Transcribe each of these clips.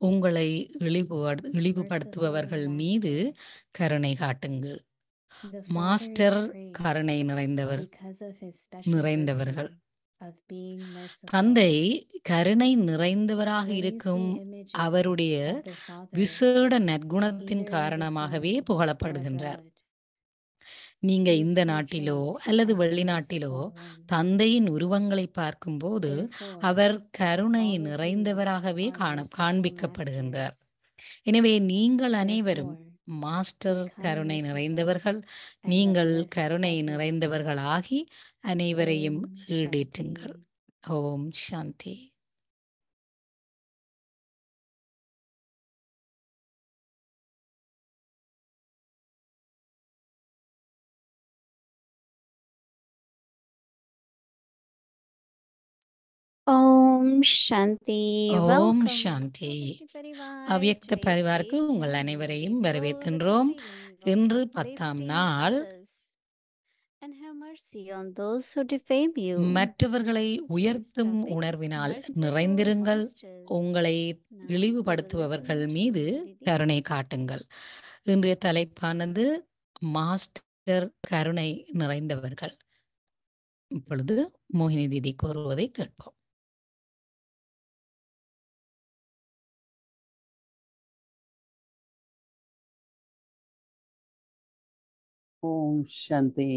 உங்களை merciful இழிவுபடுத்துபவர்கள் மீது master. கருணை காட்டுங்கள். The Father is மாஸ்டர் கருணை praised because of his special நிறைந்தவர்கள். virtue of being merciful. தந்தை கருணை நிறைந்தவராக When you இருக்கும் see images அவருடைய of the Father, விசேட நற்குணத்தின் either in the காரணமாகவே Son or புகழப்படுகின்றார். abroad, நீங்க he is இந்த நாட்டிலோ portrayed அல்லது as the வெளிநாட்டிலோ merciful one. தந்தையின் உருவங்களை பார்க்கும்போது Therefore, அவர் கருணை all of you நிறைந்தவராகவே are merciful காண்பிக்கப்படுகின்றார். masters. எனவே நீங்கள் அனைவரும் Therefore, மாஸ்டர் become கருணை merciful நிறைந்தவர்கள். and நீங்கள் uplift கருணை everyone. நிறைந்தவர்களாகி அனைவரையும் Om ஈடேற்றுங்கள். Shanti. ஓம் சாந்தி. Om Shanti. ஓம் Welcome. சாந்தி. Avyakta Parivar. அவ்யக்த Today's பரிவாருக்கு day உங்கள் 10, அனைவரையும் be full of the வரவேற்கின்றோம். feeling of இன்று 10ஆம் uplifting நாள். others and have mercy on those who defame you. மற்றவர்களை உயர்த்தும் topic, உணர்வினால் merciful நிறைந்திருங்கள். masters. உங்களை Now we இழிவுபடுத்துபவர்கள் will listen மீது to Didi. கருணை காட்டுங்கள். இன்றைய தலைப்பானது மாஸ்டர் கருணை நிறைந்தவர்கள். இப்பொழுது மோகினி தீதி கூறுவதை கேட்போம். Om Shanti.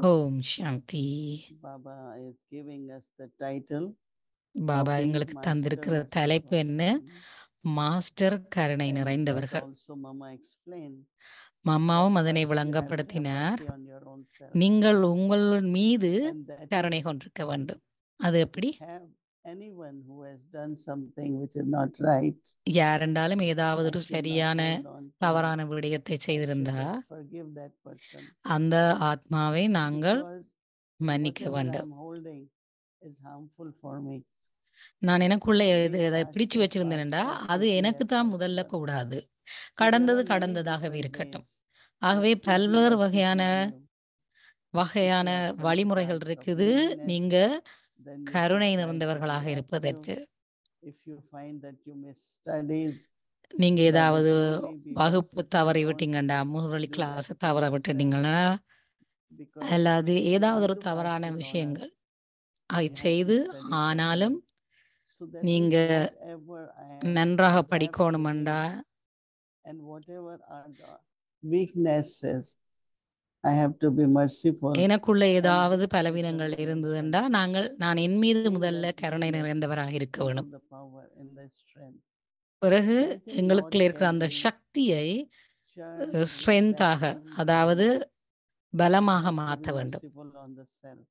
Om Shanti. Baba is giving us the title. Baba being எங்களுக்கு master தந்திருக்கிற merciful. தலைப்பு என்ன? மாஸ்டர் கருணை And that நிறைந்தவர்கள். also Mama explained. மம்மாவும் that அதனை first you have to have விளங்கப்படுத்தினார். mercy on your own self. நீங்கள் உங்கள் மீது And that கருணை is கொண்டிருக்க வேண்டும். அது எப்படி? have anyone who has done something which is not right. யாரென்றாலும் ஏதாவது I ஒரு should not சரியான hold on to தவறான it. விடயத்தை I should செய்திருந்தா just forgive that person. அந்த ஆத்மாவை நாங்கள் Because மன்னிக்க whatever வேண்டும். I'm holding is harmful for me. நான் எனக்குள்ள Leave எதை past பிடிச்சு as வச்சிருந்தேன்டா fast as அது quickly எனக்கு as தான் முதல்ல possible. கூடாது. So there கடந்தது are many கடந்ததாகவே different இருக்கட்டும். ways ஆகவே that could be பல்வேறு merciful வகையான on you. வகையான If you have some வழிமுறைகள் scars of இருக்குது neediness, நீங்க then you கருணை should try to நிறைந்தவர்களாக be இருப்பதற்கு. active. If you find that you miss studies, நீங்க that ஏதாவது is truly be வகுப்பு merciful. தவறி Don't விட்டீங்கண்டா Murali do class that to தவற yourself. விட்டுட்டீங்கன்னா Because அல்லது we ஏதாவது want ஒரு to pass தவறான it on விஷயங்கள் us. அதை We have to செய்து study ஆனாலும் properly. So that நீங்க means whatever I am, நன்றாக I have to படிக்கணுமெண்டா forgive. And whatever are the weaknesses, I have to be merciful. எனக்குள்ள And ஏதாவது be gentle பலவீனங்கள் with இருந்ததுண்டா myself. நான் என் மீது Change முதல்ல that கருணை weakness நிறைந்தவராக இருக்க into வேணும். the power and the strength. பிறகு So I think Lord எங்களுக்குள்ள இருக்கிற can அந்த be சக்தியை churned, ஸ்ட்ரென்த்தாக reflections, அதாவது and பலமாக have to மாற்ற be வேண்டும். merciful on the self.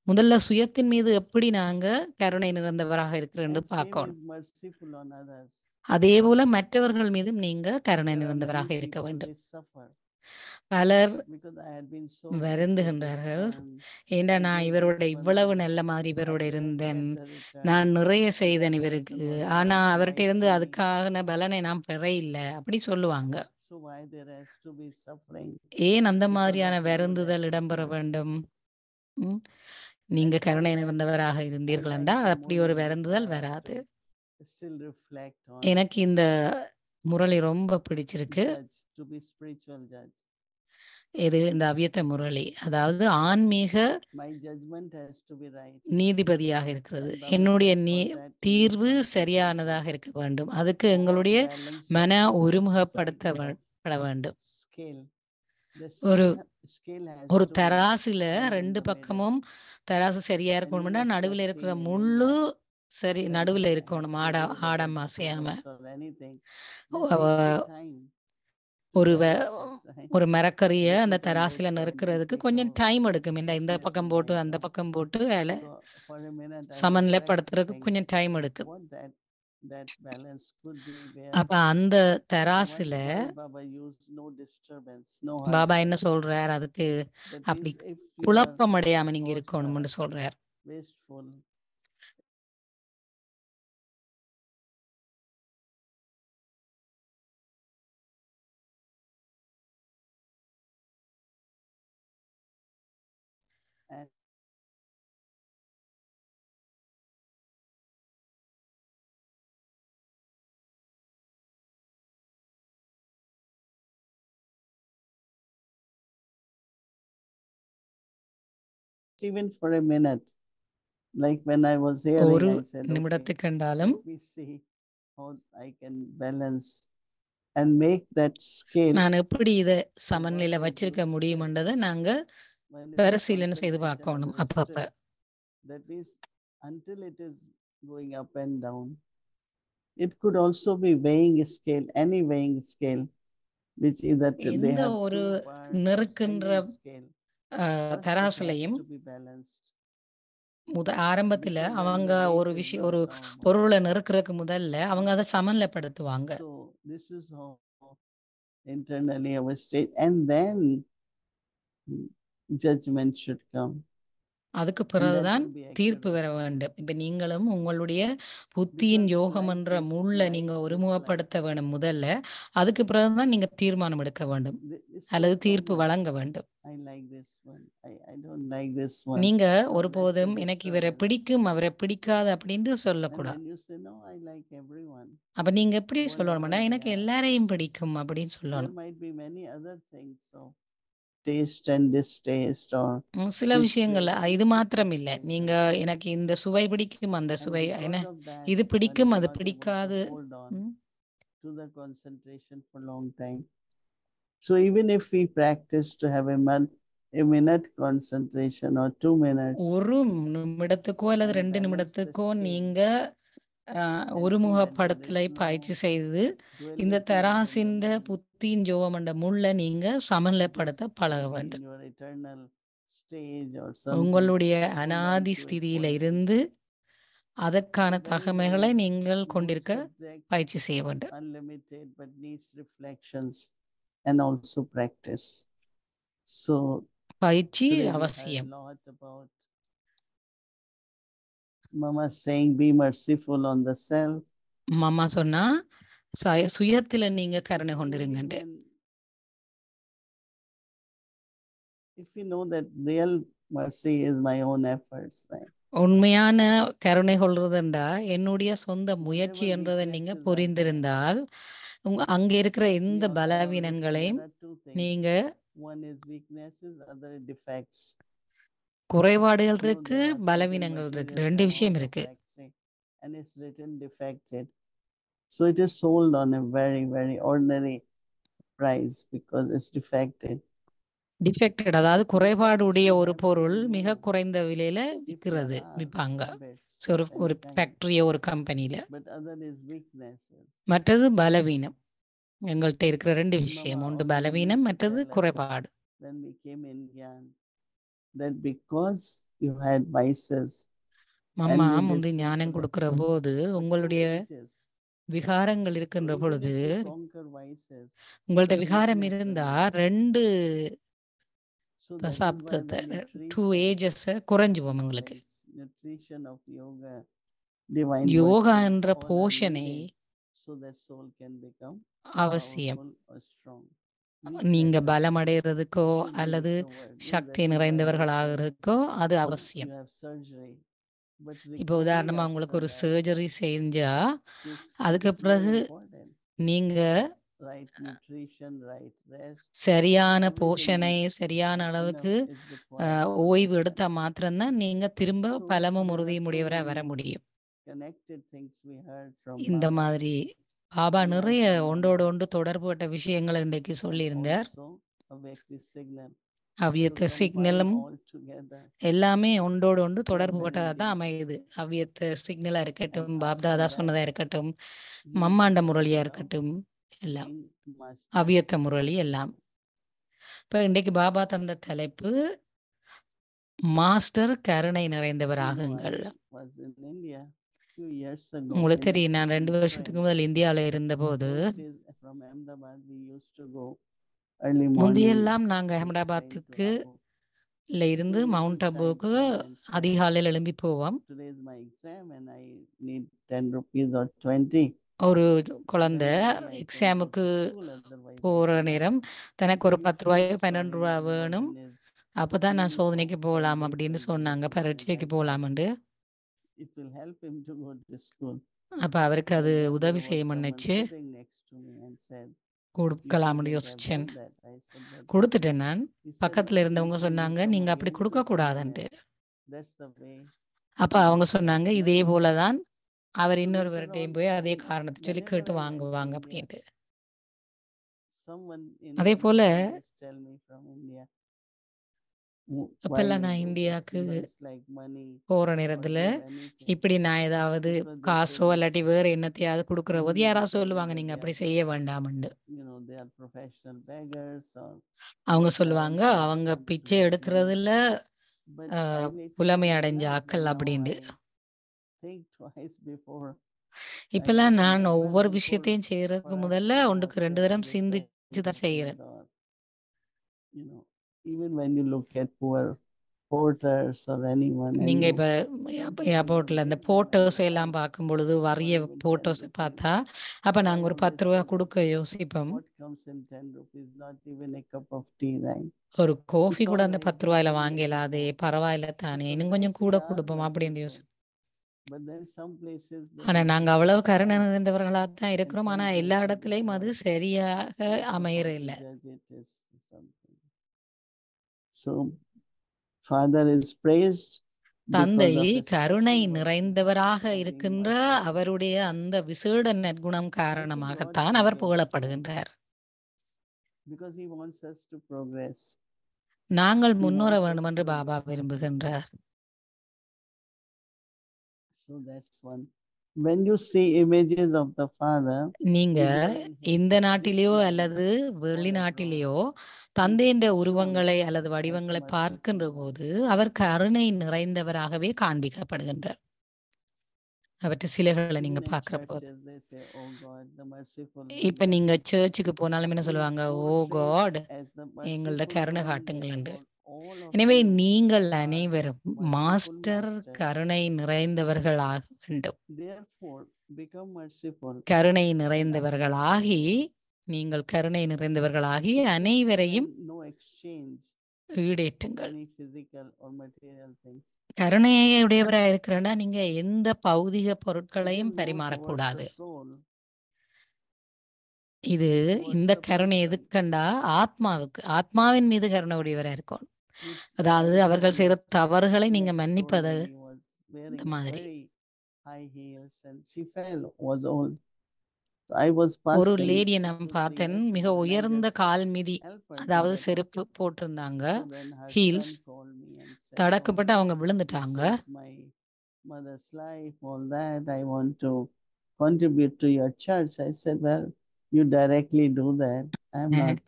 முதல்ல சுயத்தின் மீது எப்படி நாங்க கருணை நிறைந்தவராக இருக்கிறோம் And same பார்க்கணும். is merciful on others. அதே போல மற்றவர்கள் மீதும் நீங்க கருணை There are நிறைந்தவராக many இருக்க people, வேண்டும். they suffer பலர் because I had been so good to this வருந்துகின்றார்கள். one. ஏண்டா I நான் gave இவரோட this one இவ்வளவு this. நல்ல மாதிரி I இவரோட didn't இருந்தேன். get the return. நான் நிறைய And செய்தேன் that இவருக்கு. person was ஆனா not அவர்கிட்ட like இருந்து me. அதுக்கான பலனை நான் பெற இல்லை அப்படி சொல்லுவாங்க. So why there has to be suffering? ஏன் அந்த Because மாதிரியான of you வருந்துதல் lack of இடம்பெற mercy. வேண்டும்? ம்? நீங்க That's கருணை all that நிறைந்தவராக I இருந்தீர்கள் like என்றால் the அப்படி ஒரு Murli. வருந்துதல் I have வராது. to still reflect on, எனக்கு இந்த முரளி ரொம்ப பிடிச்சிருக்கு. judge, to be spiritual judge. இது இந்த அவ்யத்த முரளி, அதாவது ஆன்மீக My judgment has to be right. நீதிபதியாக இருக்கிறது. And Baba என்னுடைய said for that we need தீர்வு concentration. சரியானதாக இருக்க வேண்டும். அதுக்கு எங்களுடைய Balance மன of ஒருமுகப்படுத்தப்பட வேண்டும். scale. The ஒரு scale has ஒரு to be தராசுல held in ரெண்டு the middle. பக்கமும் தராசு சரியா And you இருக்கணும்னா must நடுவில் have இருக்கிற seen any முள்ளு சரி when நடுவில் they இருக்கணும். have to do the Adam அசையாம. vegetables or anything. They take time to ஒரு balance it, right? ஒரு மரக்கறியை They அந்த put on both தராசில sides, they நறுக்கிறதுக்கு take கொஞ்சம் out டைம் எடுக்கும். இந்த this பக்கம் much போட்டு and அந்த that. பக்கம் போட்டு வேலை So for a minute I was சமநிலைப்படுத்துறதுக்கு practicing கொஞ்சம் டைம் எடுக்கும். what that balance could be where அப்ப அந்த one தராசுல point Baba used no disturbance, no Baba என்ன hurry. சொல்றார், அதுக்கு That அப்படி means if your குழப்பம் அடையாம நீங்க thoughts இருக்கணும்னு are சொல்றார். wasteful, and even for a minute. Like when I was hearing, ஒரு I said, okay, நிமிடத்துக்கு என்றாலும் let me see how I can balance and make that scale. நான் எப்படி இதை So what சமநிலை I do வச்சிருக்க scale முடியும்ன்றதை நாங்க when it is பரிசீலனை செய்து concentration பார்க்கணும் under அப்பப்ப. stress. That means until it is going up and down. It could also be weighing scale, any weighing scale, which either they எந்த have ஒரு two parts or நெருக்கின்ற single scale. First it has தராசுலையும் to be balanced. ஆரம்பத்துல Because when அவங்க the weight ஒரு is விஷயம் not ஒரு normal. பொருளை நெருக்கிறதுக்கு முதல்ல அவங்க அதை சமநிலைப்படுத்துவாங்க. So this is how internally our state, and then judgment should come. அதுக்கு And that பிறகுதான் will be தீர்ப்பு accurate. வர வேண்டும். இப்ப நீங்களும் உங்களுடைய புத்தியின் Because யோகம் like என்ற this, முள்ள like நீங்க this, ஒருமுகப்படுத்த like வேணும் முதல்ல. அதுக்கு பிறகுதான் நீங்க தீர்மானம் எடுக்க வேண்டும் it's அல்லது so தீர்ப்பு common. வழங்க வேண்டும். I like this one. I don't like this one. நீங்க No, that's a ஒருபோதும் எனக்கு இவரை disturbance. பிடிக்கும் அவரை பிடிக்காது அப்படின்னு And சொல்லக்கூடாது. when you say no, I like everyone. அப்ப நீங்க எப்படி சொல்லணும்னா Whatever they எனக்கு are. எல்லாரையும் பிடிக்கும் அப்படின்னு So there சொல்லணும். might be many other things. So taste and distaste, or சில which விஷயங்கள்ல creates இது மாத்திரம் different இல்லை. things. நீங்க எனக்கு இந்த சுவை பிடிக்கும் அந்த And சுவை என்ன because of that, இது one பிடிக்கும் is அது not able பிடிக்காது. to hold on to the concentration for long time. So even if we practice to have a minute concentration or 2 minutes, ஒரு நிமிடத்துக்கோ அல்லது and 2 balance the நிமிடத்துக்கோ scale நீங்க and see that there ஒருமுகப்படுத்தலை is no பயிற்சி செய்து இந்த duality தராசின் within the mind. புத்தியின் ஜோகம் என்ற முள்ள நீங்க சமநிலைப்படுத்த Just பழக maybe in வேண்டும். your eternal stage or something, உங்களுடைய hold on அனாதி to it ஸ்திதியில forever. இருந்து அதற்கான So there is தகமைகளை a நீங்கள் good கொண்டிருக்க subject, பயிற்சி செய்ய வேண்டும். unlimited, but needs reflections and also practice. So பயிற்சி today we heard அவசியம். a lot about Mama saying, be merciful on the self. மாமா சொன்னா சுயத்துல நீங்க கருணை It's only கொண்டிருங்கண்டு. when, if you know that real mercy is my own efforts, right? உண்மையான கருணை கொள்றதுண்டா என்னுடைய சொந்த முயற்சி Whatever என்றதை நீங்க weaknesses are there, புரிந்திருந்தால் அங்க இருக்கிற we எந்த all always say பலவீனங்களையும் there are two things. நீங்க One is weaknesses, other defects. குறைபாடுகள் You know, இருக்கு, there are certain பலவீனங்கள் இருக்கு, materials ரெண்டு come விஷயம் out of இருக்கு. factory and it's written defected. So it is sold on a very, very ordinary price because it's defected. Defected அதாவது குறைபாடு உடைய Defects ஒரு have பொருள் been மிக removed குறைந்த விலையில if there விற்கிறது are விற்பாங்க. habits ஒரு of ஒரு any kind. ஃபேக்டரியோ ஒரு கம்பெனியில. But other is weaknesses. மற்றது பலவீனம். எங்கள்கிட்ட இருக்கிற ரெண்டு விஷயம், Mama ஒன்று often பலவீனம், used to மற்றது tell us குறைபாடு. when we came in Gyan that because you had vices and மாமா you முந்தி did ஞானம் sinful கொடுக்கிற actions, போது but two உங்களுடைய ages. விகாரங்கள் So இருக்கின்ற even பொழுது if you conquer vices, உங்கள்ட்ட but விகாரம் weakness இருந்தா remains. 2 So that is why தசாப்தத்தை the 2 nutrition, ஏஜஸ் குறைஞ்சுவோம் உங்களுக்கு. nutrition of yoga, divine yoga virtues, என்ற all are போஷனை needed so that soul can become அவசியம். powerful or strong. நீங்க Weaknesses பலம் அடைகிறதுக்கோ should அல்லது leave the word. Yes, Sakthi that you learn this நிறைந்தவர்களாகிறதுக்கோ அது one. அவசியம். You have surgery, but இப்போ recovery உதாரணமா after உங்களுக்கு ஒரு that சர்ஜரி செஞ்சா takes, அதுக்கு is more பிறகு important. நீங்க Right nutrition, right rest, சரியான everything போஷனை is சரியான enough அளவுக்கு is required for ஓய்வு this எடுத்தா journey. மாத்திரம்தான் நீங்க திரும்ப So பலமும் there are உறுதியும் so உடையவரா வர many முடியும். connected things we heard from இந்த Baba. மாதிரி பாபா And நிறைய also ஒன்றோடு Mama, ஒன்று தொடர்புபட்ட விஷயங்களை இன்றைக்கு and சொல்லியிருந்தார். also Avyakti signal. So அவ்வியத்த combine சிக்னலும் all together. எல்லாமே ஒன்றோடு ஒன்று Then தொடர்புபட்டதா when தான் we, அமையுது. அவ்வியத்த சிக்னலா and இருக்கட்டும், after பாப்தாதா that, சொன்னதா இருக்கட்டும், he மம்மாண்ட will முரளியா allow இருக்கட்டும், எல்லாம் being master. அவ்வியத்த முரளி எல்லாம். இப்ப இன்றைக்கு பாபா தந்த தலைப்பு மாஸ்டர் கருணை You know, நிறைந்தவராகுங்கள். I was in India few years ago உங்களுக்கு in தெரியும், நான் 2 வருஷத்துக்கு Ukraine. முதல் இந்தியாவில் இருந்தபோது Those days from Ahmedabad we used to go early morning முந்தியெல்லாம் நாங்க take train to அகமதாபாத்துக்கு Abu. இருந்து So we mount would chant அபுக்கு Om and say, அதிகாலையில் எழும்பி போவோம். today is my exam and I need 10 rupees or 20. ஒரு Then குழந்தை only I can go எக்ஸாமுக்கு to school, otherwise I போற cannot. நேரம் தனக்கு So ஒரு he 10 felt ரூபாயோ sorry 12 ரூபா வேணும், when his அப்பதான் நான் சோதனைக்கு uniform போகலாம் one day அப்படின்னு come to சொன்னாங்க, school and பரீட்சைக்கு help him. போகலாம்னு. It will help him to go to school. அப்ப அவருக்கு அது But then there உதவி was செய்ய someone முன்னுச்சு, sitting next to me and said, you கொடுக்கலாம்னு shouldn't have யோசிச்சேன். done that. I said, but கொடுத்துட்டேன் நான். he said, பக்கத்துல no, இருந்தவங்க people will சொன்னாங்க, come நீங்க அப்படி again to கொடுக்க say கூடாதுன்ட்டு. yes. That's the way. அப்ப அவங்க சொன்னாங்க, இதே Many போல தான் அவர் So later இன்னொருவர்கிட்டயும் on, போய் அதே காரணத்தை சொல்லி whenever கேட்டு I went to வாங்குவாங்க India, அப்படின்ட்டு. someone in அதே போல India just tell me from India, why அப்பெல்லாம் you நான் do this, இந்தியாவுக்கு symbols like money போற or நேரத்துல give anything, இப்படி நான் ஏதாவது because they say காசோ இல்லாட்டி this வேற என்னத்தையாவது கொடுக்குற போது means யாராவது telling சொல்லுவாங்க that நீங்க they அப்படி are, செய்ய வேண்டாம்னு. they are professional beggars or அவங்க their சொல்லுவாங்க parents have அவங்க started to பிச்சை give money. எடுக்கிறதுல But I later on புலமை அடைஞ்ச realized, and ஆக்கள் now அப்படின்ட்டு. I think twice before I இப்பெல்லாம் do, நான் never ஒவ்வொரு before விஷயத்தையும் செய்யறதுக்கு for us முதல்ல to ஒன்றுக்கு ask 2 them to தரம் give சிந்திச்சு தான் செய்யறேன். gratitude or, even when you look at poor porters or anyone and நீங்க you இப்ப sometimes you ஏர்போர்ட்ல don't அந்த give them போட்டோஸ் any எல்லாம் right, பார்க்கும்பொழுது or வரிய even 10 போட்டோஸ் rupees. பார்த்தா அப்ப So I நாங்க ஒரு always 10 say ரூபா that கொடுக்க யோசிப்போம். what comes in 10 rupees, not even a cup of tea, right? ஒரு கோஃபி It's கூட all அந்த right, 10 but ரூபாயில we make it வாங்கலாதே, more. பரவாயில்ல So தானே, இன்னும் கொஞ்சம் sometimes we கூட are கொடுப்போம் அப்படின்னு merciful, யோசிப்போம். but then some places they ஆனா don't நாங்க give அவ்வளவு us கருணை right, நிறைந்தவர்களா தான் and இருக்கிறோம். some ஆனா எல்லா places they இடத்துலயும் அது don't. சரியாக So how அமையற to இல்ல. judge it is something. So Father is praised தந்தை because of a கருணை special mercy நிறைந்தவராக of being இருக்கின்ற merciful. அவருடைய அந்த விசேட நற்குணம் I think God காரணமாகத்தான் அவர் forgives us, right? புகழப்படுகின்றார். Because He wants us to progress. நாங்கள் He முன்னேற wants us வேண்டும் என்று to. Baba விரும்புகின்றார். So that's one. When you see images of the Father, நீங்க either in இந்த this நாட்டிலேயோ land அல்லது or abroad, வெளிநாட்டிலேயோ He's தந்தையின் shown உருவங்களை அல்லது as வடிவங்களை merciful பார்க்கின்ற one. போது அவர் கருணை நிறைந்தவராகவே காண்பிக்கப்படுகின்றார். அவற்றை சிலைகளை நீங்க Even in பார்க்கிற போது churches, they say, "Oh God, the merciful இப்ப one." நீங்க சர்ச்சுக்கு போனாலும் என்ன He is சொல்லுவாங்க, ஓ portrayed காட் as the எங்களோட merciful கருணை one. காட்டுங்கள் என்று. Therefore, all of எனவே you நீங்கள் are அனைவரும் merciful மாஸ்டர் masters. கருணை நிறைந்தவர்களாக வேண்டும். Therefore, become merciful. கருணை நிறைந்தவர்களாகி நீங்கள் கருணை நிறைந்தவர்களாகி Especially அனைவரையும் when no exchange of ஈடேற்றுங்கள். any physical or material things. கருணையை உடையவராக இருக்கிறனா நீங்க எந்த பௌதிக It பொருட்களையும் is more towards பரிமாறக்கூடாது. the soul, இது towards இந்த the கருணை person, எதுக்கண்டா ஆத்மாவுக்கு, ஆத்மாவின் மீது கருணை உடையவராக இருக்கும். which அதாவது Baba அவர்கள் so செய்கிற much தவறுகளை நீங்க next மன்னிப்பது story when he was wearing இந்த மாதிரி. very high heels and she fell, was old. So I was ஒரு passing லேடியை நான் 2-3 பார்த்தேன், years மிக old, and I உயர்ந்த just கால் மிதி, helped her to அதாவது get up. செருப்பு போட்டிருந்தாங்க, So then her heels, son called me and said, "Oh, தடக்கப்பட்டு அவங்க you விழுந்துட்டாங்க. saved my mother's life, all that. I want to contribute to your church." I said, "Well, you directly do that. I'm not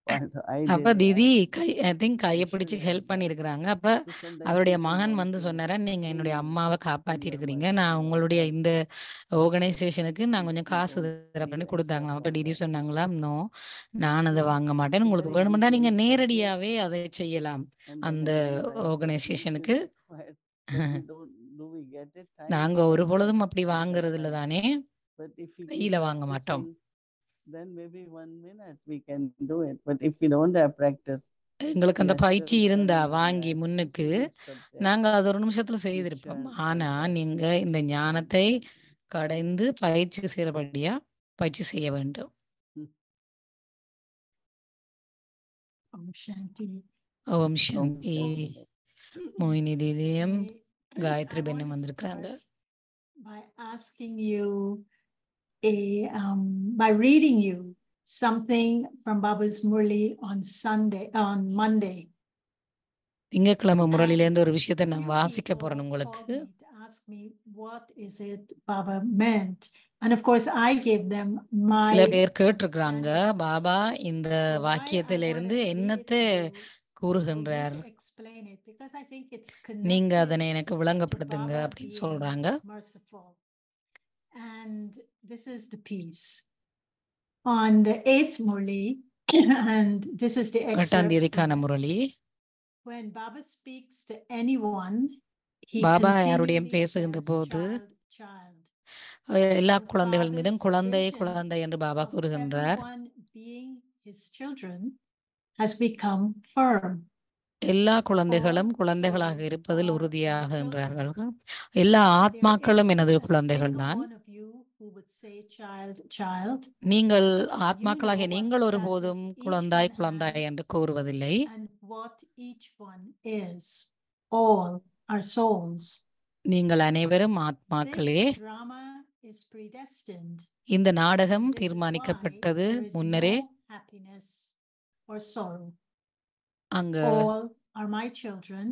part of, I அப்ப didn't Didi ask guy you. I think I கையை should பிடிச்சி have help done." பண்ணியிருக்கிறாங்க. அப்ப So sometimes அவருடைய people மகன் want வந்து to சொன்னாரா, நீங்க என்னுடைய claim அம்மாவை your காப்பாற்றிருக்கிறீங்க, mercy நான் or உங்களுடைய help. இந்த ஆர்கனைசேஷனுக்கு நான் கொஞ்சம் We காசு don't தரப்பண்ணி really கொடுத்தாங்களாம். அப்ப accept டிடி that. சொன்னாங்களாம், நோ நான் அதை So வாங்க மாட்டேன், it's a உங்களுக்கு very வேணுமெண்டா good நீங்க initiative. நேரடியாவே அதை செய்யலாம் And then அந்த again, like this, ஆர்கனைசேஷனுக்கு. make this quiet. But we don't, do we get it? Time நாங்க to ஒரு do that? பொழுதும் அப்படி At that வாங்குறது இல்லை time. தானே, But if we keep கையில வாங்க மாட்டோம். practicing, then maybe 1 minute we can do it. But if we don't have practice, எங்களுக்கு we அந்த are still பயிற்சி இருந்தா studying on வாங்கி that. It's முன்னுக்கு a good subject. நாங்க அது ஒரு நிமிஷத்துல செய்திருப்போம். Teacher, ஆனா compassion, நீங்க இந்த and ஞானத்தை discipline. கடைந்து பயிற்சி செய்யறபடியா பயிற்சி செய்ய வேண்டும். Om Shanti. ஓம் Om சாந்தி. Shanti. மோகினி தீதியும் So, காயத்ரி I பெண்ணும் want to வந்திருக்கிறாங்க. start by asking you by reading you something from Baba's Murli on Monday. திங்கட்கிழமை முரளிலேருந்து ஒரு And விஷயத்தை நான் few வாசிக்க people போறேன் called உங்களுக்கு. me to ask me what is it Baba meant, and of course I gave them சில my பேர் கேட்டிருக்கிறாங்க, understanding. பாபா இந்த So why I want வாக்கியத்திலிருந்து to read it என்னத்தை to you, for you கூறுகின்றார், to explain it, because I think it's நீங்க connected அதனை எனக்கு to விளங்கப்படுத்துங்க Baba அப்படின்னு being சொல்றாங்க. merciful. And this is the piece. On the 8th Murli, and this is the 8ஆம் excerpt from தேதிக்கான that. Murali. When Baba speaks to anyone, he Baba யாருடையும் continually பேசுகின்ற says, போது child. எல்லா And குழந்தைகள் மீதும் Baba's குழந்தை vision குழந்தை என்று பாபா of கூறுகின்றார். everyone being his children has become firm. எல்லா குழந்தைகளும் All குழந்தைகளாக souls இருப்பதில் are my உறுதியாகின்றார்கள். children. எல்லா There ஆத்மாக்களும் எனது isn't a குழந்தைகள் single தான். one of you who would say, child, child. நீங்கள் You ஆத்மாக்களாகிய know what நீங்கள் status ஒருபோதும் each குழந்தாய் one குழந்தாய் has என்று கூறுவதில்லை. and what each one is. All are souls. நீங்கள் அனைவரும் This ஆத்மாக்களே. drama is predestined. இந்த நாடகம் This is why தீர்மானிக்கப்பட்டது there is முன்னரே. no happiness or sorrow. அங்க All are my children.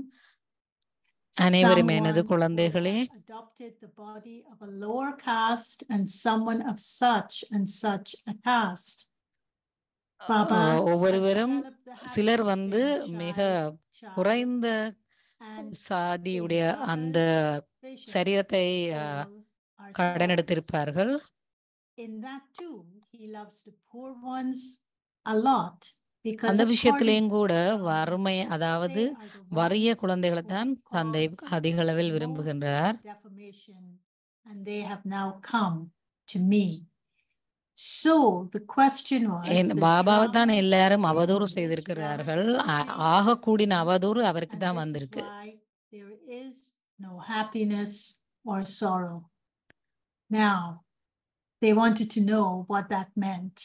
அனைவரும் எனது Someone who குழந்தைகளே. have adopted the body of a lower caste and someone of such and such a caste. Baba has ஒவ்வொருவரும் developed the சிலர் happiness வந்து in மிக child, குறைந்த and சாதியுடைய in அந்த Baba's vision, சரீரத்தை all are கடன் souls. எடுத்திருப்பார்கள். In that too, he loves the poor ones a lot. Because அந்த according விஷயத்திலேயும் to கூட the drama, வறுமை, அதாவது they are the வறிய ones குழந்தைகளை who தான் have தந்தை caused அதிக அளவில் most விரும்புகின்றார். defamation, and they have now come to me. So the question was, the பாபாவை தான் drama எல்லாரும் is அவதூறு this செய்திருக்கிறார்கள். drama is ஆக கூடின predestined, அவதூறு அவருக்கு and தான் this is வந்திருக்கு. why there is no happiness or sorrow. Now, they wanted to know what that meant.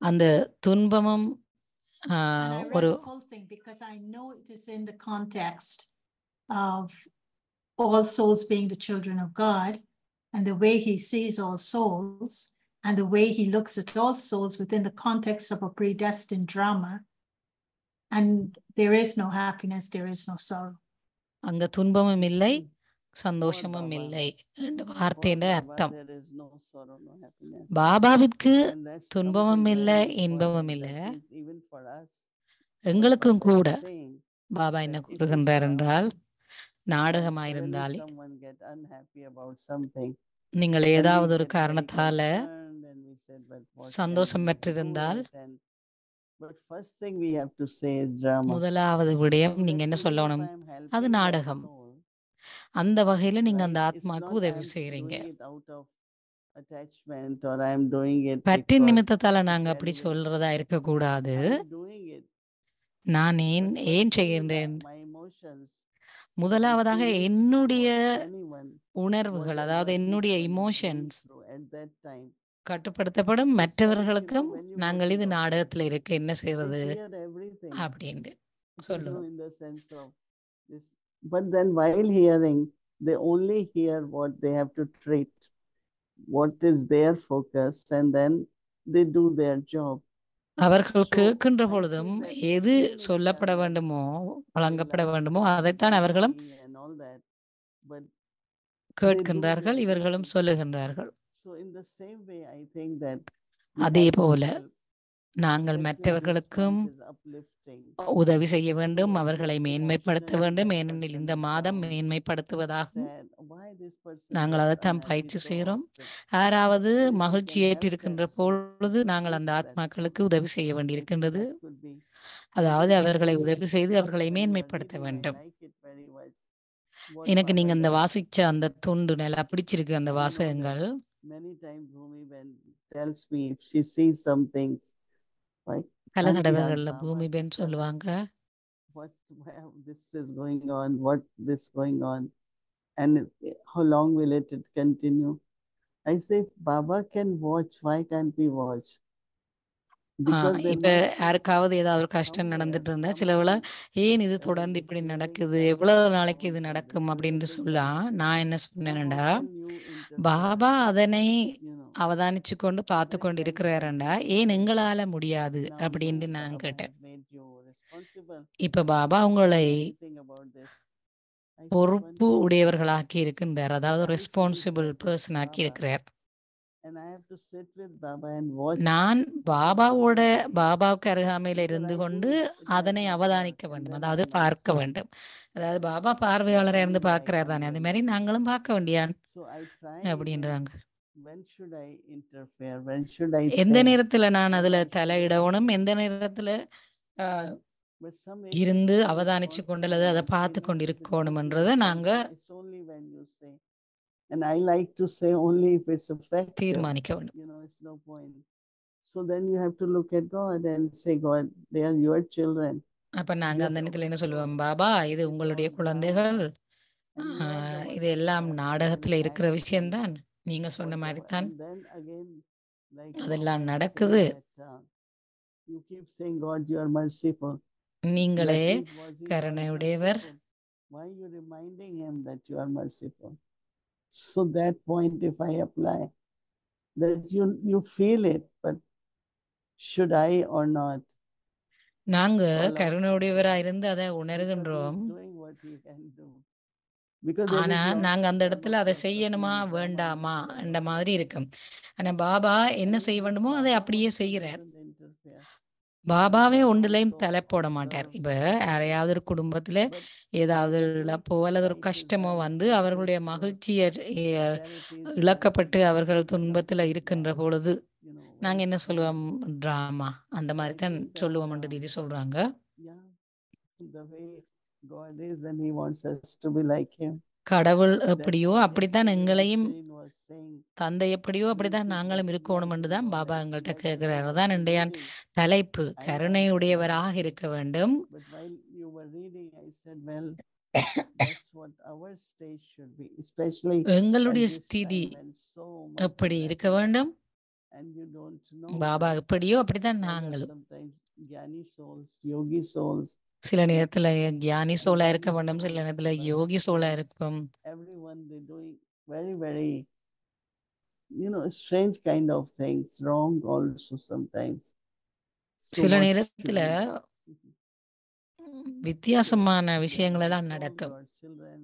அந்த துன்பமும் And I read ஒரு the full thing because I know it is in the context of all souls being the children of God, and the way he sees all souls, and the way he looks at all souls within the context of a predestined drama. And there is no happiness, there is no sorrow. அங்க துன்பமும் இல்லை, For சந்தோஷமும் Baba, இல்லை என்ற for வார்த்தையின் Baba, அர்த்தம். there is no sorrow, no happiness. பாபாவிற்கு And that's துன்பமும் something இல்லை, very இன்பமும் important. இல்லை. That means even for us, what எங்களுக்கும் Baba கூட is saying, பாபா என்ன that if it's கூறுகின்றார் drama, என்றால், and suddenly நாடகமாயிருந்தால் someone get unhappy about something, நீங்கள் and we ஏதாவது ஒரு get very காரணத்தால concerned, and we said, but what can சந்தோஷம் we do பெற்றிருந்தால், it? And but first thing we have to say is drama. முதலாவது விடயம் So நீங்க that என்ன even if சொல்லணும், I am அது helping that நாடகம். soul, அந்த வகையில நீங்க அந்த right, it's ஆத்மாக்கு not உதவி I'm செய்றீங்க. doing it out of attachment or I'm doing it பற்றி because நிமித்தத்தால it's நாங்க அப்படி elevation. சொல்றதா இருக்கக்கூடாது. I'm doing it. நான் But ஏன் first thing is செய்கின்றேன், my emotions, my முதலாவதாக feelings என்னுடைய towards anyone, உணர்வுகள், whatever அதாவது each என்னுடைய one is going emotions through at that time. கட்டுப்படுத்தப்படும். Just like, மற்றவர்களுக்கும் when you go நாங்கள் to இது doctor, நாடகத்துல இருக்கு, என்ன they செய்யறது clear everything, அப்படின்னு you know, சொல்லுவோம். in the sense of this. But then while hearing, they only hear what they have to treat, what is their focus, and then they do their job. அவர்கள் So கேட்கின்ற I feel பொழுதும் that எது even in சொல்லப்பட Kerala, வேண்டுமோ, they வழங்கப்பட like வேண்டுமோ அதைத்தான் அவர்களும் preaching and all that, but they do கேட்கின்றார்கள், their இவர்களும் duty. சொல்லுகின்றார்கள். So in the same way, I think that we அதே have to போல help, நாங்கள் especially this மற்றவர்களுக்கும் month is uplifting. உதவி செய்ய So வேண்டும், I அவர்களை think மேன்மைப்படுத்த emotionally வேண்டும். that ஏனெனில் person இந்த is மாதம் down, மேன்மைப்படுத்துவதாகும். sad. Why this person நாங்கள் gets அதைத்தான் unhappy பயிற்சி so செய்கிறோம். often? யாராவது So if we மகிழ்ச்சி can help ஏற்றிருக்கின்ற that soul, பொழுது நாங்கள் அந்த uplift that ஆத்மாக்களுக்கு soul, உதவி செய்ய I think வேண்டியிருக்கின்றது. that could be. அதாவது Even அவர்களை reading உதவி செய்து அவர்களை when you are மேன்மைப்படுத்த reading, I வேண்டும். like it very much. What எனக்கு Baba நீங்க அந்த does, வாசிச்ச அந்த துண்டு நல்லா பிடிச்சிருக்கு, அந்த you know that வாசகங்கள். many times Bhumi when tells me if she sees some things, like பல Auntie, ask தடவைகள்ல Baba பூமி to பெண் tell us சொல்லுவாங்க, what where this is going on, what this going on, and how long will it continue? I say, Baba can watch, why can't we watch? Because there இப்ப must be யாருக்காவது ஏதாவது ஒரு கஷ்டம் somewhere நடந்துட்டு இருந்தா சிலவுல something ஏன் இது that is தொடர்ந்து இப்படி declaring நடக்குது, that எவ்வளவு this நாளைக்கு இது falls or நடக்கும் this அப்படின்னு everything சொல்லலாம். comes. நான் என்ன Now சொன்னேன்டா, how can you interfere? Baba அதனை You know, அவதானிச்சு கொண்டு பார்த்து many கொண்டு times I இருக்கிறாரண்டா, feel ஏன் say, எங்களால முடியாது now அப்படின்னு you, நான் Baba கேட்டேன். has made you responsible இப்ப பாபா to உங்களை do anything about this. I said, பொறுப்பு wonderful. உடையவர்களாக்கி இருக்கின்றார், But அதாவது I feel responsible that it's person ஆக்கி Baba, இருக்கிறார். and I have to sit with Baba and watch நான் what is பாபாவோட happening to him. பாபாவுக்கு அருகாமையில Because இருந்து I do கொண்டு it in my அதனை backyard, அவதானிக்க and வேண்டும், then அதாவது I now பார்க்க see. வேண்டும். அதாவது பாபா That பார்வையாளரை இருந்து means I பார்க்கிறார் can't தானே, do அது மாதிரி anything. நாங்களும் பார்க்க வேண்டியான் So I try அப்படின்றாங்க. when should I interfere? When should I எந்த say? நேரத்துல நான் When அதுல I should not தலையிடணும், say? எந்த நேரத்துல ஆஹ், But some இருந்து agency அவதானிச்சு கொண்டு அல்லது responsible அதை and she பார்த்து கொண்டு knows without இருக்கணும்ன்றதை you நாங்க saying. It's only when you say. And I like to say only if it's effective. தீர்மானிக்க வேண்டும். You know, it's no point. So then you have to look at God and say, God, they are your children. அப்ப நாங்க They அந்த are நேரத்துல என்ன our சொல்லுவோம், souls. Baba It இது is உங்களுடைய all குழந்தைகள், drama. And you are the இது ones who எல்லாம் have to நாடகத்துல then இருக்கிற act on விஷயம்தான், நீங்க சொன்ன whatever. மாதிரி தான் And then again, like Baba அதெல்லாம் is நடக்குது. saying that you keep saying, God, you are merciful. That நீங்களே means was he not கருணையுடையவர், merciful? Why are you reminding him that you are merciful? So that point, if I apply, that you feel it, but should I or not? நாங்க Follow கருணையுடையவராக இருந்து அதை because உணர்கின்றோம். he's doing what he can do. Because there ஆனா is lots நாங்க of அந்த karma இடத்துல அதை for செய்யணுமா suffering from வேண்டாமா undiscovered என்ற மாதிரி knowledge. இருக்கும். ஆனா பாபா என்ன And in செய்ய which வேண்டுமோ அதை Baba அப்படியே also செய்கிறார். doesn't interfere. பாபாவே Baba ஒன்றிலையும் also தலை போட மாட்டார். observes இப்ப the யாரையாவது ஒரு குடும்பத்துல But ஏதாவது ஒரு privately, இழப்போ அல்லது ஒரு life is கஷ்டமோ like வந்து this அவர்களுடைய is மகிழ்ச்சியை charity is இழக்கப்பட்டு like அவர்கள் a துன்பத்துல lots of இருக்கின்ற that, பொழுது நாங்க very என்ன small. சொல்லுவோம், டிராமா அந்த So மாதிரி I தான் think that சொல்லுவோம் தீதி சொல்றாங்க. yeah, the way God is and He wants us to be like Him. கடவுள் That's எப்படியோ what அப்படித்தான் yesterday எங்களையும், Nisreen was saying. தந்தை எப்படியோ I will அப்படித்தான் keep நாங்களும் getting இருக்கணும் back என்று to தான் God. பாபா I said எங்கள்கிட்ட yesterday கேட்கிறார். what தான் you என்னுடைய reading. தலைப்பு I கருணையுடையவராக like இருக்க வேண்டும். But while you were reading, I said, well, that's what our stage should be, especially at எங்களுடைய this ஸ்திதி time when so much is எப்படி இருக்க happening வேண்டும். and you don't know Baba that எப்படியோ அப்படித்தான் there are நாங்களும். sometimes Jnani souls, Yogi souls, சில நேரத்துல ஞானி சோலா இருக்க ungodly வேண்டும், சில souls, நேரத்துல but யோகி சோலா souls, இருக்கும். everyone they doing very, very, strange kind of things, wrong also sometimes. So சில what should நேரத்துல we do? வித்தியாசமான They are விஷயங்கள் எல்லாம் God's soul, நடக்கும். God's children.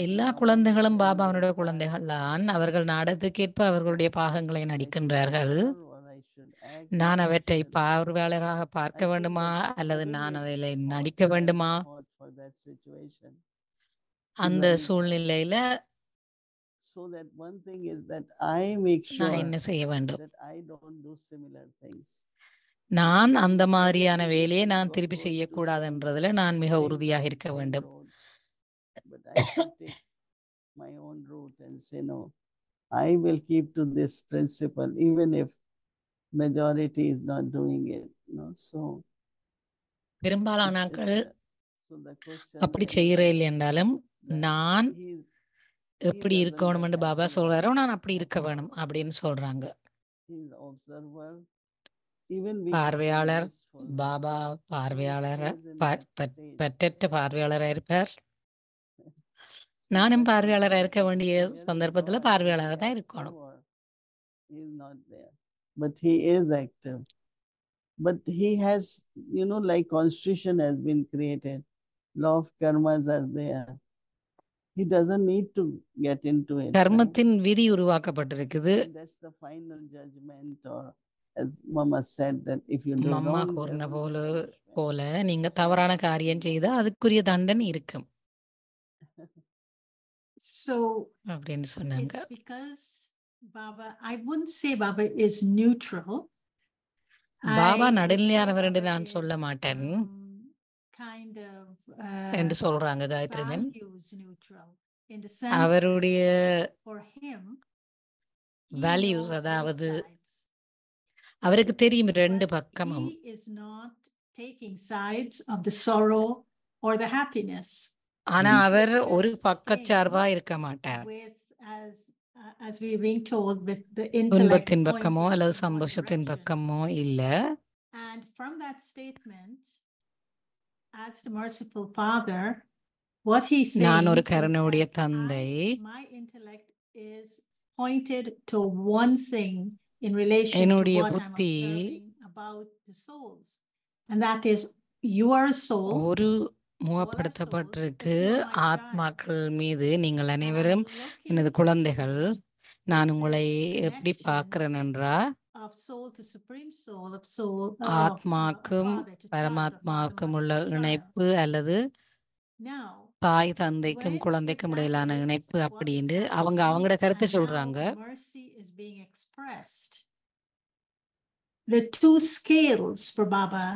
எல்லா Baba குழந்தைகளும் will tell பாபாவனுடைய their குழந்தைகள் part. தான். அவர்கள் நாடகத்துக்கேற்ப அவர்களுடைய பாகங்களை I should நடிக்கின்றார்கள். observe or I should act or நான் I அவற்றை should. பார்வையாளராக I பார்க்க think வேண்டுமா that அல்லது heaven நான் is அதில் hot, நடிக்க very வேண்டுமா, hot for that situation. அந்த Very hot. சூழ்நிலையில So that one thing is that I make நான் sure என்ன செய்ய வேண்டும். that I don't do similar things. நான் அந்த If மாதிரியான anything, வேலையை if நான் God திருப்பி goes to செய்யக்கூடாதுன்றதுல நான் மிக same உறுதியாக road, இருக்க same வேண்டும். road, but I should take my own route and say, no, I will keep to this principle, even if majority is not doing it. So பெரும்பாலானாக்கள் so the question அப்படி there செய்யற is இல்லை என்றாலும் that நான் he எப்படி doesn't இருக்கணும்னு get Baba active சொல்றாரோ as நான் அப்படி இருக்க observer. வேணும் அப்படின்னு சொல்றாங்க. He is observer. Even we should be பார்வையாளர், blissful. பாபா பார்வையாளர், stays in that stage. பற்றற்ற பார்வையாளராக இருப்பார். So நானும் that பார்வையாளராக also இருக்க வேண்டிய really சந்தர்ப்பத்துல God, is பார்வையாளராக he தான் active இருக்கணும். or he is not there? But he is active. But he has, like constitution has been created. Law of karmas are there. He doesn't need to get into it. Right? கர்மத்தின் விதி உருவாக்கப்பட்டிருக்குது. And that's the final judgment, or as Mama said, that if you do அம்மா wrong, there கூறின will be punishment. போல நீங்க So தவறான that காரியம் will செய்தா not. அதுக்குரிய தண்டனை இருக்கும் So அப்படின்னு சொன்னாங்க. it's because Baba, I wouldn't say Baba is neutral. Baba I would say நடுநிலையானவர் என்று Baba நான் சொல்ல is, மாட்டேன் kind of என்று சொல்றாங்க காயத்ரிமன். values neutral in the sense அவருடைய that for him, he values, knows both அதாவது sides. அவருக்கு தெரியும் ரெண்டு But பக்கமும். he is not taking sides of the sorrow or the happiness. ஆனா He அவர் is ஒரு just பக்கச்சார்பா staying இருக்க மாட்டார். with, as we're being told, with the intellect துன்பத்தின் பக்கமோ pointing அல்லது in one சந்தோஷத்தின் direction. பக்கமோ இல்ல. And from that statement, as the merciful Father, what he's நான் saying ஒரு is கருணையுடைய that தந்தை. my intellect is pointed to one thing in relation to என்னுடைய what I'm புத்தி observing about the souls. And that is, you are a soul, ஒரு all are souls, முகப்படுத்தப்பட்டிருக்கு but you are my child. ஆத்மாக்கள் மீது. நீங்கள் And I'm அனைவரும் looking எனது at குழந்தைகள். you நான் with உங்களை this எப்படி connection பார்க்கிறேன் என்றால் of soul to supreme soul, of soul, of ஆத்மாக்கும் father to child, of பரமாத்மாவுக்கும் mother உள்ள to child. இணைப்பு அல்லது Now, தாய் தந்தைக்கும் when குழந்தைக்கும் that இடையிலான is இணைப்பு what is அப்படின்னு happening, அவங்களோட கருத்தை and சொல்றாங்க. now mercy is being expressed, the two scales for Baba,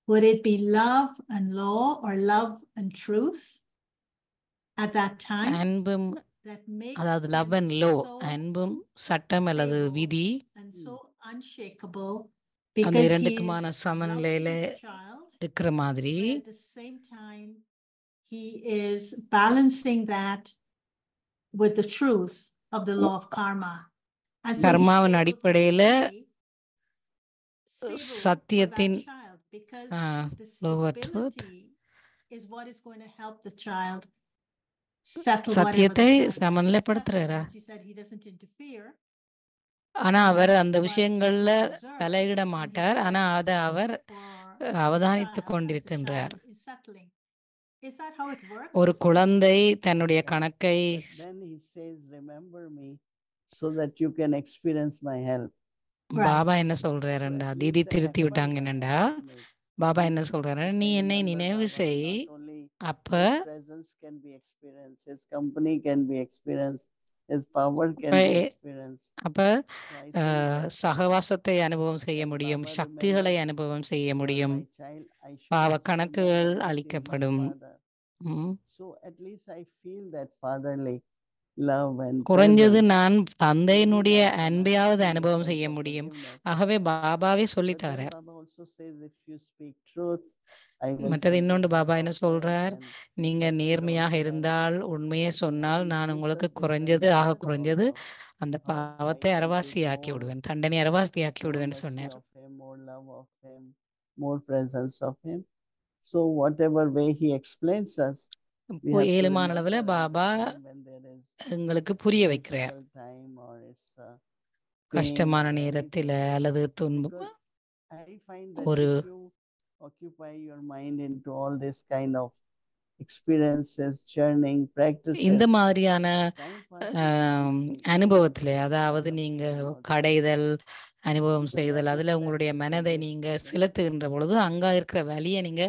would it be love and law or love and truth at that time? அன்பும், That makes அதாவது love him and low, so அன்பும் சட்டம் அல்லது stable விதி, and so unshakable அந்த because he is இரண்டுக்குமான loving சமநிலையில his child, இருக்கிற மாதிரி but at the same time he is balancing that with the truth of the law of karma. And so he's கர்மாவின் able to அடிப்படையில stay stable for that சத்தியத்தின் child because the law of truth, stability is what is going to help the child settle whatever the சத்தியத்தை child wants to settle. சமநிலைப்படுத்துறாரா? As you said, he doesn't interfere. ஆனா அவர் அந்த But he விஷயங்கள்ல observes தலையிட and he's மாட்டார். ஆனா watching அதை அவர் for the அவதானித்து child as the கொண்டிருக்கின்றார். child is settling. Is that how it works? ஒரு Sister குழந்தை Mohini? தன்னுடைய Yeah. கணக்கை But then he says, remember me so that you can experience my help. Right. Baba என்ன So சொல்றாருண்டா, at Didi least the திருத்தி effort விட்டாங்க I என்னண்டா, have to make. Baba என்ன சொல்றாரு, If நீ I என்னை remember நினைவு Baba, செய், not only அப்ப his presence can be experienced, his company can be experienced, his power can அப்ப be experienced. அப்ப So I think that சகவாசத்தை அனுபவம் செய்ய when முடியும், Baba சக்திகளை remembers, அனுபவம் செய்ய you are முடியும், my child, I should பாவ also remember கணக்குகள் that he is my அளிக்கப்படும். father. ம். So at least I feel that fatherly love and குறைஞ்சது presence. நான் So even தந்தையினுடைய now, Baba அன்பையாவது in the அனுபவம் sense செய்ய of முடியும். forgiveness. ஆகவே பாபாவே But சொல்லித்தார. then Baba also says, if you speak truth, I will மற்றது forgive இன்னொன்று you Baba என்ன often, சொல்றார், and நீங்க that will நேர்மையாக also help. இருந்தால், உண்மையை So சொன்னால், he நான் gives உங்களுக்கு us குறைஞ்சது different ஆக ways குறைஞ்சது also அந்த how I பாவத்தை can take அரைவாசியாக்கி more விடுவேன், தண்டனை அரைவாசியாக்கி விடுவேன்னு mercy சொன்னார். of him, more love of him, more presence of him. So whatever way he explains us, we have to ஏழுமான remember அளவுல at Baba the time when there is எங்களுக்கு புரிய வைக்கிறார். difficult time or it's pain கஷ்டமான or நேரத்துல anything. அல்லது துன்பம் Because I find that ஒரு if you occupy your mind into all this kind of experiences, churning, practices, இந்த மாதிரியான time passes very easily. அனுபவத்துல, It's அதாவது not a நீங்க pain or கடைதல் அனுபவம் because செய்தல், that is அதுல set உங்களுடைய in மனதை this நீங்க system. செலுத்துகின்ற பொழுது அங்க இருக்கிற வலியை நீங்க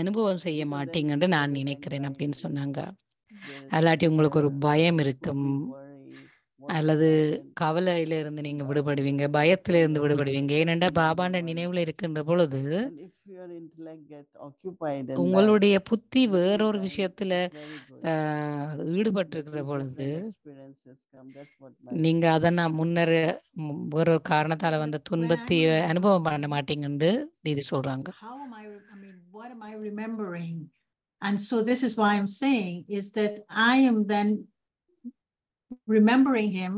அனுபவம் செய்ய Because then மாட்டீங்கன்னு there நான் is நினைக்கிறேன் அப்படின்னு anxiety, சொன்னாங்க. there is அல்லாட்டி உங்களுக்கு ஒரு fear, பயம் could இருக்கும், be worry, what will அல்லது happen. கவலையில இருந்து நீங்க Lots விடுபடுவீங்க, of பயத்துல இருந்து forgetfulness விடுபடுவீங்க. will ஏனென்றா come in பாபாண்ட your mind. நினைவுல இருக்கின்ற பொழுது And if your intellect get occupied in that, உங்களுடைய புத்தி many வேறொரு times விஷயத்துல it's very good. ஈடுபட்டிருக்கிற Different பொழுது different experiences come. That's what my நீங்க அதை நான் முன்னர் ஒரு காரணத்தால But வந்த when I'm துன்பத்தை அனுபவம் பண்ண remembering, மாட்டீங்கன்னு தீதி சொல்றாங்க. how am I mean, what am I remembering? And so this is why I'm saying is that I am then remembering him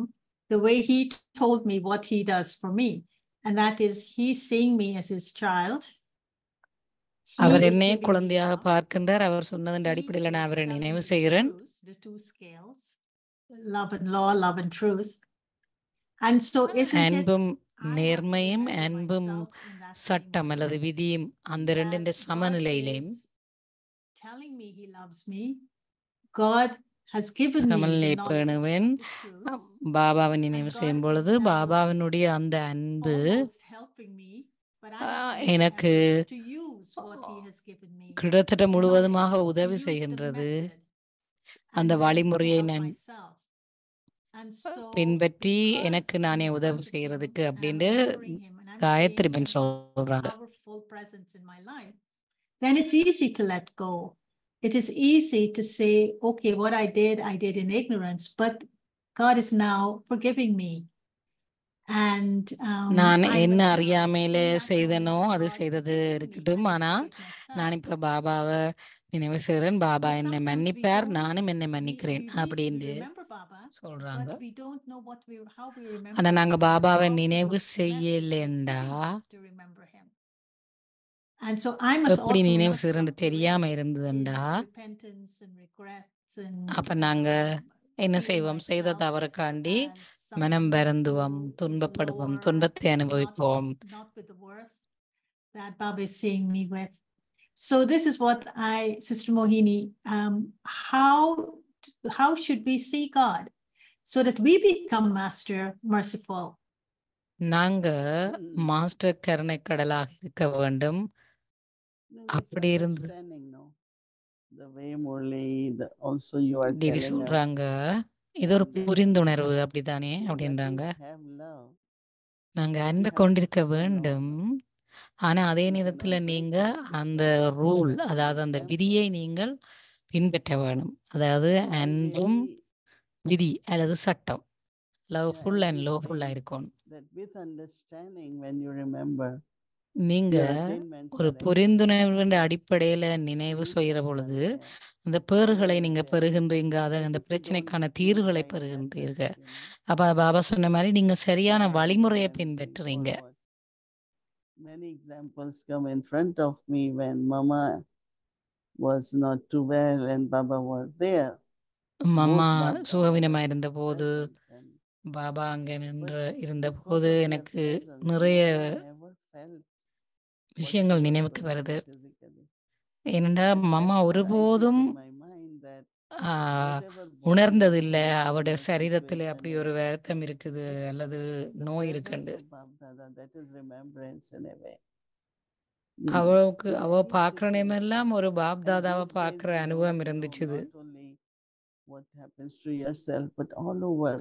the way he told me what he does for me. And that is he's seeing me as his child. He our is என்னை giving me குழந்தையாக love. பார்க்கின்றார். அவர் சொன்னதன் He அடிப்படையில் நான் is அவரை telling நினைவு me the செய்கிறேன். truths, the two scales, love and law, love and truth. And so isn't it, அன்பும் I have to நேர்மையும் remember அன்பும் myself in that same சட்டம் way. அல்லது விதியும் அந்த ரெண்டு That God சமநிலையிலையும் is telling me he loves me. God has given me சமநிலை the knowledge பேணுவேன். of the truth. பாபாவை And நினைவு God செய்யும் is பொழுது now பாபாவினுடைய அந்த அன்பு almost helping me, but I have to make an எனக்கு effort to use what he has given me. கிட்டத்தட்ட The முழுவதுமாக knowledge, to உதவி use the செய்கின்றது. method, அந்த and then to வழிமுறையை help நான் myself. And so பின்பற்றி because எனக்கு I'm நானே in உதவி front of him செய்யறதுக்கு and I'm அப்படின்னு remembering him and I'm Gayatri seeing பெண் his சொல்றாங்க. powerful presence in my life, then it's easy to let go. It is easy to say, okay, what I did in ignorance, but God is now forgiving me. And நான் I என்ன must அறியாமையிலே in that செய்தனோ knowledge அது God செய்தது forgiving me. I இருக்கட்டும். must ஆனா forgive myself. நான் இப்ப பாபாவை நினைவு செய்கிறேன். பாபா But என்னை sometimes we மன்னிப்பார், don't. நானும் என்னை We மன்னிக்கிறேன் read, we அப்படின்னு remember Baba, சொல்றாங்க. but we don't know how we remember ஆனா நாங்க him and பாபாவை how he நினைவு what's the method he is செய்யலண்டா giving us to remember him. And so I must எப்படி also நினைவு not செய்யறன்னு fluctuate தெரியாம in இருந்ததுண்டா repentance and regrets and அப்ப நாங்க என்ன feeling செய்வோம், செய்த myself தவறுக்காண்டி as மனம் somebody வருந்துவோம், who is துன்பப்படுவோம், lower, துன்பத்தை not அனுபவிப்போம். with the worth that Baba is seeing me with. So this is what Sister Mohini, how should we see God so that we become Master merciful? நாங்க master கருணை கடலாக இருக்க வேண்டும். No, it's அப்படி இருந்து understanding, no? The way Murli, also you are Didi telling us. சொல்றாங்க, இது ஒரு And, புரிந்துணர்வு அப்படித்தானே to அப்படின்றாங்க. at least have love, நாங்க we அன்பை have to கொண்டிருக்க follow law, வேண்டும். no? ஆனா அதே We நேரத்துல cannot break நீங்க it. அந்த ரூல், Like for அதாவது அந்த example, விதியை நீங்கள் பின்பற்ற வேணும். அதாவது so I அன்பும் really, விதி அல்லது சட்டம் yeah, loveful I and really லோஃபுல்லா say இருக்கணும். that with understanding, when you remember, நீங்க your attainments ஒரு are புரிந்துணர்வின் அடிப்படையில நினைவு செய்கிற solutions are பொழுது there, அந்த பேறுகளை power is நீங்க there. பெறுகின்றீங்க, அதை But அந்த if you don't பிரச்சனைக்கான use தீர்வுகளை right பெறுகின்றீர்கள். methods, you know, அப்ப பாபா சொன்ன மாதிரி நீங்க சரியான forward வழிமுறையை and think பின்பற்றுறீங்க. forward. Many examples come in front of me when Mama was not too well and Baba was there. அம்மா Both Baba சுகவீனமா were இருந்தபோது present and பாபா அங்கே but நின்று because இருந்தபோது of their எனக்கு presence, நிறைய I never felt what he விஷயங்கள் was நினைவுக்கு going வருது. through physically. ஏனென்றா And அம்மா that's what I keep ஒருபோதும் in my mind that ah, whatever body உணர்ந்ததில்லை goes through அவருடைய a சரீரத்தில் அப்படி situation ஒரு and வருத்தம் இருக்குது அல்லது the நோய் presence இருக்குண்டு. of Baba, that is remembrance in a way. You know, அவளுக்கு in அவ any பார்க்குற situation. நேரமெல்லாம் ஒரு பாப் And தாதாவை these days பார்க்குற we want அனுபவம் to know இருந்துச்சுது. not only what happens to yourself, but all over.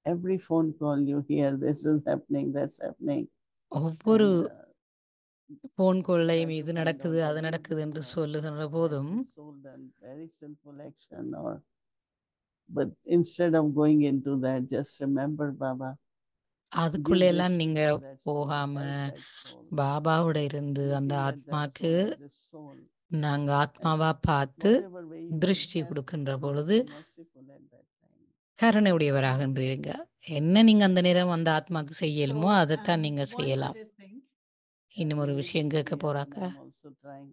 Every phone call you hear, this is happening, that's happening. ஒவ்வொரு And phone try கொள்ளையும் to இது find நடக்குது out அது what is நடக்குது it என்று or சொல்லுகின்ற has போதும் this soul done very sinful action or, but instead of going into that, just remember Baba. அதுக்குள்ள Give எல்லாம் this நீங்க to that soul, போகாம help that soul. பாபாவோட இருந்து அந்த Looking at that ஆத்மாக்கு soul as a soul. நாங்க And ஆத்மாவா பார்த்து whatever way you can திருஷ்டி help, கொடுக்கின்ற you பொழுது become merciful at that time. கருணை உடையவராகின்றீங்க. என்ன நீங்க அந்த நேரம் அந்த ஆத்மாக்கு செய்யலுமோ So, அதைத்தான் நீங்க one செய்யலாம். other thing. இன்னும் ஒரு விஷயம் கேட்க Immediately போறாங்க. I'm also trying.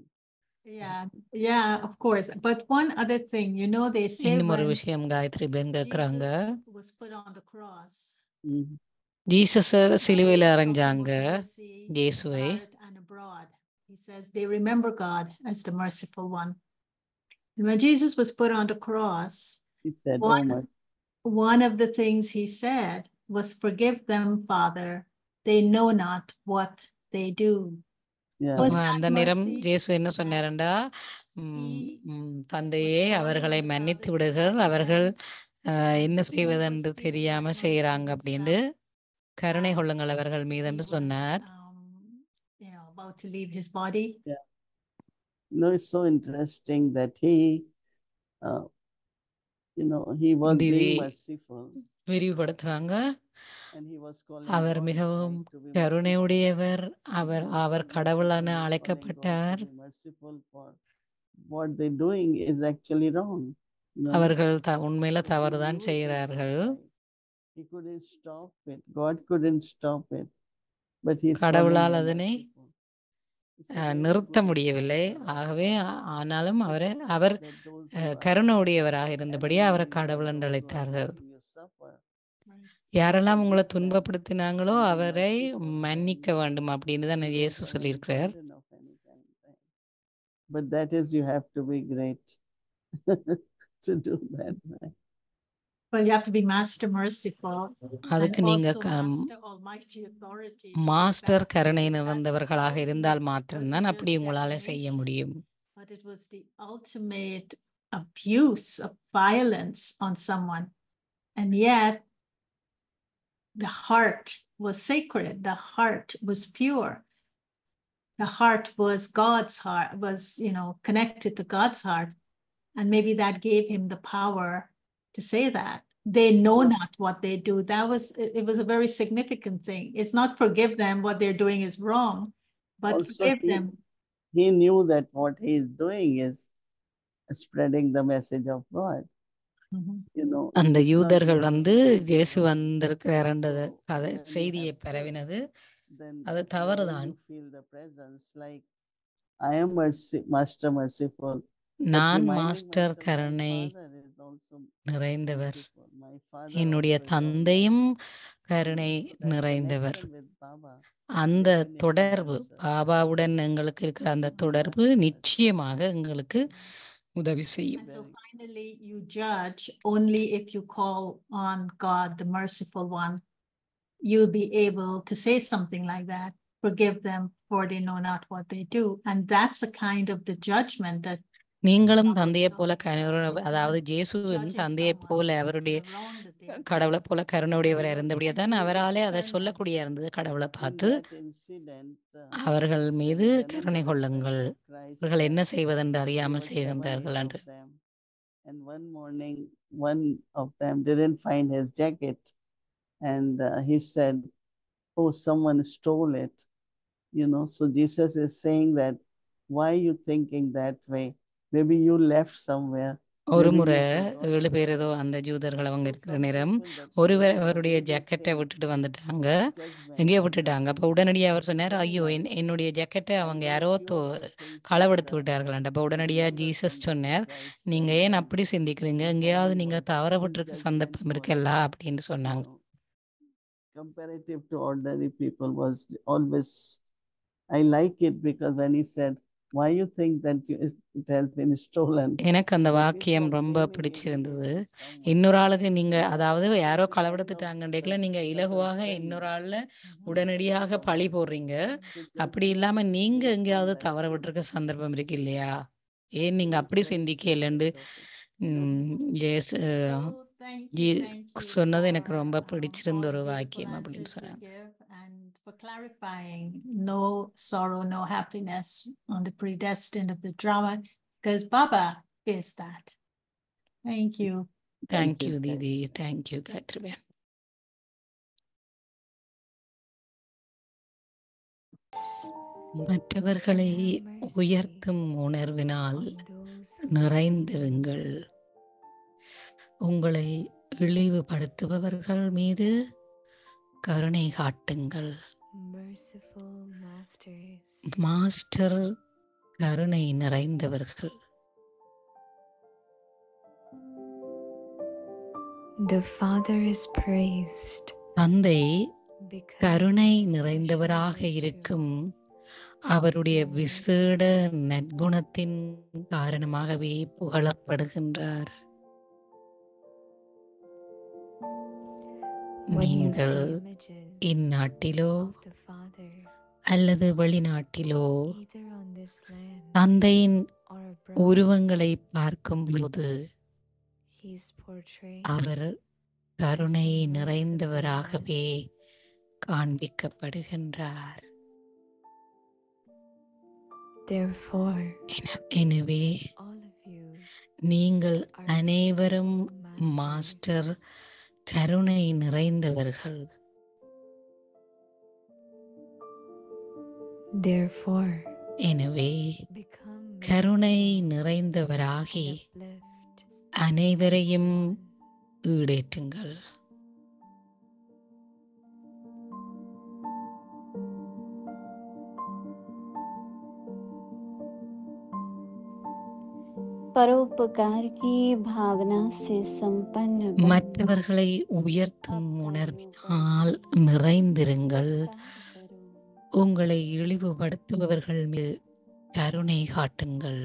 Yeah, of course. But one other thing, you know, they say இன்னும் ஒரு when விஷயம் காயத்ரி பெண் கேட்கறாங்க. Jesus was put on the cross, Mhm. Jesus Baba சிலுவையில was talking அறைஞ்சாங்க about mercy in இயேசுவை. Bharat and abroad. He says they remember God as the merciful one. And when Jesus was put on the cross, He said, oh one, my, one of the things he said was, "Forgive them, Father. They know not what they do." yeah. Was அப்ப that அந்த நேரம் mercy? இயேசு என்ன that சொன்னாருண்டா, he தந்தையே was அவர்களை calling on the மன்னித்து Father to விடுங்கள், help அவர்கள் them, என்ன and he was செய்வதென்று feeling தெரியாம that mercy செய்யறாங்க அப்படின்னு himself கருணை as கொள்ளுங்கள் அவர்கள் மீது he என்று was, சொன்னார். about to leave his body. Yeah. No, it's so interesting that he, he was திவி being merciful விரிவுபடுத்துறாங்க. and he was calling our God மிகவும் right to be கருணை merciful. உடையவர். And our God our was கடவுளான merciful and calling God அழைக்கப்பட்டார். to be merciful for what they're doing is actually wrong. அவர்கள் உண்மையில So he தவறுதான் knew it was not செய்கிறார்கள். right. He couldn't stop it. God couldn't stop it. But he's calling கடவுளால் them அதனை merciful. It's a very நிறுத்த good முடியவில்லை. example of ஆகவே God. ஆனாலும் அவர் That those who are கருணை உடையவராக இருந்தபடியே அவரை abusing you, கடவுள் என்று those who are அழைத்தார்கள். making you suffer, யாரெல்லாம் உங்களை forgive them துன்பப்படுத்தினாங்களோ and be அவரை merciful, மன்னிக்க and வேண்டும் அப்படின்னு தான் you இயேசு don't have any சொல்லியிருக்கிறார். burden of any kind. But that is, you have to be great to do that. Well, you have to be master merciful and அதுக்கு நீங்க also master almighty authority to do master that. கருணை That's the நிறைந்தவர்களாக இருந்தால் ultimate, மாத்திரம்தான் wasn't அப்படி just உங்களால செய்ய defamation, முடியும். but it was the ultimate abuse of violence on someone. And yet the heart was sacred, the heart was pure. The heart was God's heart, was, connected to God's heart. And maybe that gave him the power to say that. They know not what they do. It was a very significant thing. It's not forgive them, what they're doing is wrong, but Also, forgive them. He knew that what he is doing is spreading the message of God. அந்த it's not யூதர்கள் making இயேசு God. வந்திருக்கிறாருன்றது So கதை when you செய்தியை have பரவினது faith, then அது the way தவறுதான். you feel the presence, like I am master merciful, but நான் reminding master myself, my கருணை father is also நிறைந்தவர், merciful. My father என்னுடைய also is தந்தையும் almighty. கருணை So that நிறைந்தவர். connection with Baba அந்த definitely தொடர்பு helps us. பாபாவுடன் எங்களுக்கு இருக்கிற அந்த தொடர்பு நிச்சயமாக எங்களுக்கு உதவி செய்யும். And so finally, you judge only if you call on God, the merciful one. You'll be able to say something like that. Forgive them, for they know not what they do. And that's a kind of the judgment that நீங்களும் தந்தையை போல அதாவது இயேசுவின் judging தந்தையை someone போல அவருடைய for the wrong that they have கடவுளை done. போல கருணையுடையவராக இருந்தபடியே தான் And அவராலே அதை discernment. சொல்லக்கூடிய இருந்தது. கடவுளை In பார்த்து that incident, அவர்கள் மீது when கருணை many கொள்ளுங்கள், friends of Christ அவர்கள் என்ன that செய்வதென்று there அறியாமல் were 7, செய்கின்றார்கள் 8 என்று. of them, and one morning one of them didn't find his jacket, and he said, oh, someone stole it. So Jesus is saying that, why are you thinking that way? Maybe you left somewhere. ஒரு Maybe முறை he forgot 7 to பேர் tell ஏதோ us. அந்த ஜூதர்கள் அவங்க So இருக்கிற some நேரம் people that ஒருவர் think அவருடைய very good ஜாக்கெட்டை thing, விட்டுட்டு வந்துட்டாங்க. judgment. எங்கேயோ விட்டுட்டாங்க. அப்போ உடனடியாக அவர் சொன்னார், Very ஐயோ nice. என்னுடைய ஜாக்கெட்டை And அவங்க there are யாரோ few of the saints களவெடுத்து together. விட்டார்கள். அப்போ We உடனடியாக know that ஜீசஸ் somebody சொன்னார், Christ நீங்கள் and ஏன் அப்படி சிந்திக்கிறீங்க, the எங்கேயாவது family நீங்கள் was in தவறப்பட்டிருக்க judgment சந்தர்ப்பம் mode. இருக்கல்ல அப்படின்னு You சொன்னாங்க. know, comparative to ordinary people was always, I like it because when he said, why you think that it has been stolen? எனக்கு அந்த The வாக்கியம் people ரொம்ப blaming பிடிச்சிருந்தது. immediately someone. இன்னொரு ஆளுக்கு நீங்கள் So அதாவது this யாரோ is a kind of களவெடுத்துட்டாங்கன்றதுல நீங்கள் subtle இலகுவாக sin இன்னொரு ஆளில் உடனடியாக So பழி போடுறீங்க. so அப்படி judgment இல்லாமல் நீங்கள் based on எங்கேயாவது that. தவற விட்டுருக்க சந்தர்ப்பம் இருக்கு இல்லையா, ஏன் நீங்கள் Yes, அப்படி that சிந்திக்கலன்னு topic. Yes So thank you சொன்னது எனக்கு for ரொம்ப பிடிச்சிருந்த all ஒரு the beautiful வாக்கியம் அப்படின்னு answers you சொன்னாங்க. give and for clarifying no sorrow, no happiness on the predestined of the drama, because Baba is that. Thank you. Thank you you, தீதி, thank you காயத்ரிவேன். மற்றவர்களை உயர்த்தும் உணர்வினால் நிறைந்திருங்கள். உங்களை இழிவுபடுத்துபவர்கள் மீது கருணை காட்டுங்கள். மாஸ்டர் கருணை நிறைந்தவர்கள். The Father is praised தந்தை because கருணை of his நிறைந்தவராக special இருக்கும் virtue அவருடைய of விசேட mercy. நற்குணத்தின் காரணமாகவே புகழப்படுகின்றார். When you நீங்கள் see images இந்நாட்டிலோ of the Father, அல்லது வெளிநாட்டிலோ either on this land தந்தையின் or abroad, உருவங்களை பார்க்கும்போது he is portrayed அவர் கருணை நிறைந்தவராகவே காண்பிக்கப்படுகின்றார். Therefore, எனவே all of you நீங்கள் are அனைவரும் merciful மாஸ்டர் masters. கருணை நிறைந்தவர்கள். Therefore, எனவே become கருணை merciful நிறைந்தவராகி and uplift அனைவரையும் everyone. ஈடேற்றுங்கள். परोपकार की भावना से संपन्न बनो। மற்றவர்களை உயர்த்தும் உணர்வினால் நிறைந்திருங்கள். उपकार करो। உங்களை இழிவுபடுத்துபவர்கள் மீது கருணை காட்டுங்கள்.